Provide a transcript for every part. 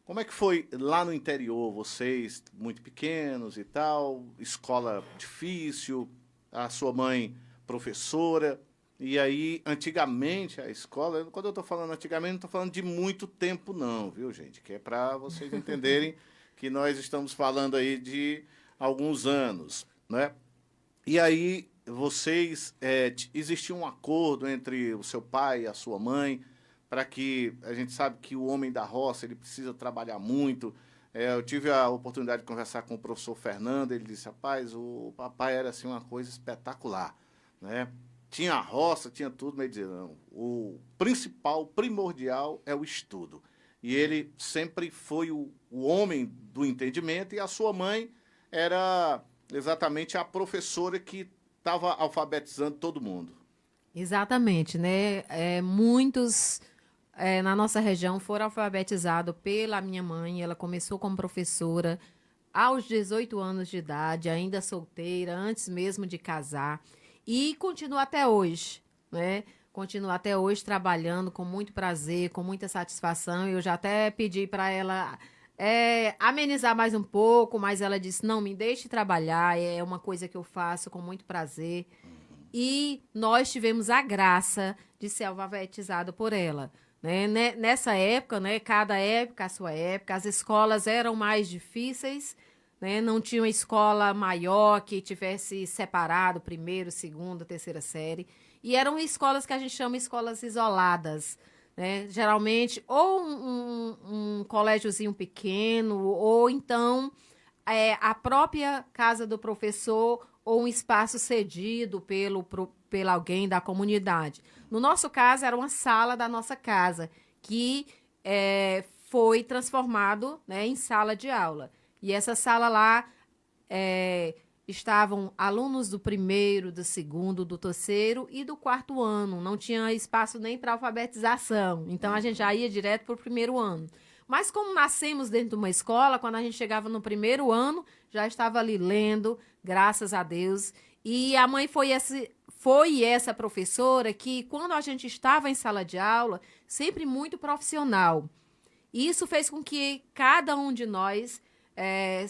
Como é que foi lá no interior, vocês muito pequenos e tal, escola difícil, a sua mãe professora, e aí, antigamente, a escola, quando eu estou falando antigamente, não estou falando de muito tempo não, viu, gente? Que é para vocês entenderem que nós estamos falando aí de alguns anos, né? E aí, vocês, existia um acordo entre o seu pai e a sua mãe para que a gente sabe que o homem da roça ele precisa trabalhar muito. Eu tive a oportunidade de conversar com o professor Fernando, ele disse, rapaz, o papai era assim uma coisa espetacular, né? Tinha a roça, tinha tudo, mas ele dizia, não, o principal, o primordial é o estudo. E ele sempre foi o homem do entendimento e a sua mãe era exatamente a professora que estava alfabetizando todo mundo. Exatamente, né? Muitos na nossa região foram alfabetizados pela minha mãe. Ela começou como professora aos 18 anos de idade, ainda solteira, antes mesmo de casar. E continua até hoje, né? Continua até hoje trabalhando com muito prazer, com muita satisfação. Eu já até pedi para ela amenizar mais um pouco, mas ela disse: não, me deixe trabalhar, é uma coisa que eu faço com muito prazer. E nós tivemos a graça de ser alfabetizado por ela. Nessa época, né, cada época a sua época, as escolas eram mais difíceis, né, não tinha uma escola maior que tivesse separado primeiro, segunda, terceira série. E eram escolas que a gente chama escolas isoladas, né? Geralmente, ou um colégiozinho pequeno, ou então a própria casa do professor ou um espaço cedido pelo alguém da comunidade. No nosso caso, era uma sala da nossa casa, que foi transformado, né, em sala de aula. E essa sala lá é, estavam alunos do primeiro, do segundo, do terceiro e do quarto ano. Não tinha espaço nem para alfabetização. Então a gente já ia direto para o primeiro ano. Mas como nascemos dentro de uma escola, quando a gente chegava no primeiro ano, já estava ali lendo, graças a Deus. E a mãe foi essa professora que, quando a gente estava em sala de aula, sempre muito profissional. E isso fez com que cada um de nós é,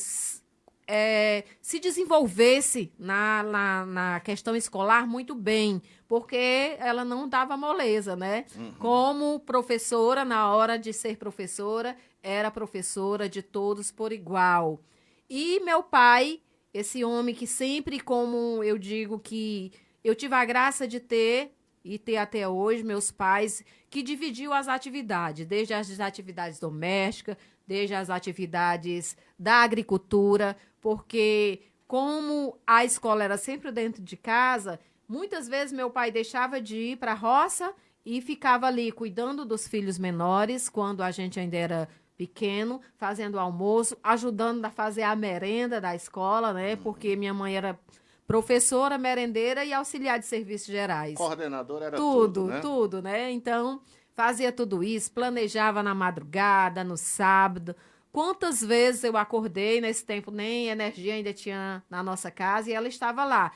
se desenvolvesse na questão escolar muito bem, porque ela não dava moleza, né? Como professora, na hora de ser professora, era professora de todos por igual. E meu pai, esse homem que sempre, como eu digo, que eu tive a graça de ter e ter até hoje, meus pais, que dividiu as atividades, desde as atividades domésticas, desde as atividades da agricultura, porque como a escola era sempre dentro de casa, muitas vezes meu pai deixava de ir para a roça e ficava ali cuidando dos filhos menores, quando a gente ainda era pequeno, fazendo almoço, ajudando a fazer a merenda da escola, né? Porque minha mãe era professora, merendeira e auxiliar de serviços gerais. Coordenador era tudo, Tudo, né? tudo, né? Então, fazia tudo isso, planejava na madrugada, no sábado. Quantas vezes eu acordei nesse tempo, nem energia ainda tinha na nossa casa, e ela estava lá.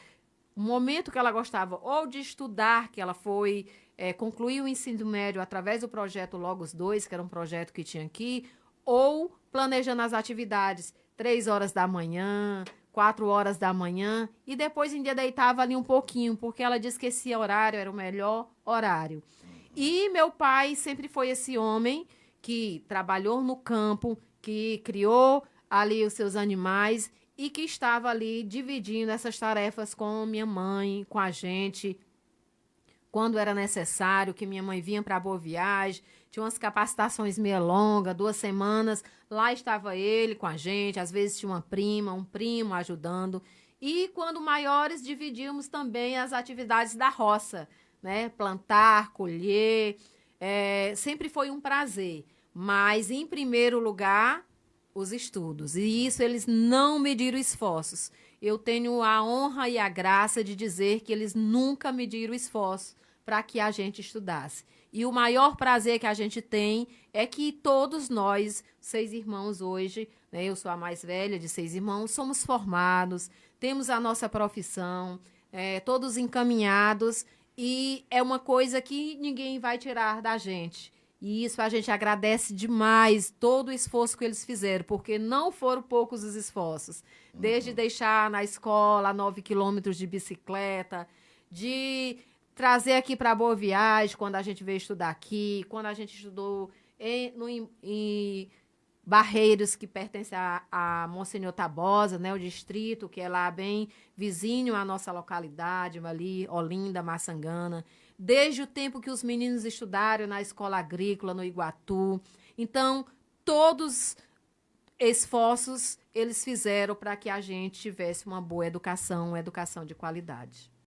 O momento que ela gostava ou de estudar, que ela foi concluir o ensino médio através do projeto Logos 2, que era um projeto que tinha aqui, ou planejando as atividades, 3 horas da manhã, 4 horas da manhã, e depois ainda deitava ali um pouquinho, porque ela disse que esse horário era o melhor horário. E meu pai sempre foi esse homem que trabalhou no campo, que criou ali os seus animais e que estava ali dividindo essas tarefas com minha mãe, com a gente, quando era necessário, que minha mãe vinha para Boa Viagem, tinha umas capacitações meio longas, 2 semanas, lá estava ele com a gente, às vezes tinha uma prima, um primo ajudando. E quando maiores, dividíamos também as atividades da roça, né? Plantar, colher, sempre foi um prazer. Mas, em primeiro lugar, os estudos. E isso eles não mediram esforços. Eu tenho a honra e a graça de dizer que eles nunca mediram esforços para que a gente estudasse. E o maior prazer que a gente tem é que todos nós, 6 irmãos hoje, né, eu sou a mais velha de 6 irmãos, somos formados, temos a nossa profissão, todos encaminhados, e é uma coisa que ninguém vai tirar da gente. E isso a gente agradece demais todo o esforço que eles fizeram, porque não foram poucos os esforços. Desde deixar na escola 9 quilômetros de bicicleta, de trazer aqui para Boa Viagem, quando a gente veio estudar aqui, quando a gente estudou em Barreiros, que pertence a Monsenhor Tabosa, né, o distrito, que é lá bem vizinho à nossa localidade, ali, Olinda, Maçangana. Desde o tempo que os meninos estudaram na escola agrícola, no Iguatu. Então, todos esforços eles fizeram para que a gente tivesse uma boa educação de qualidade.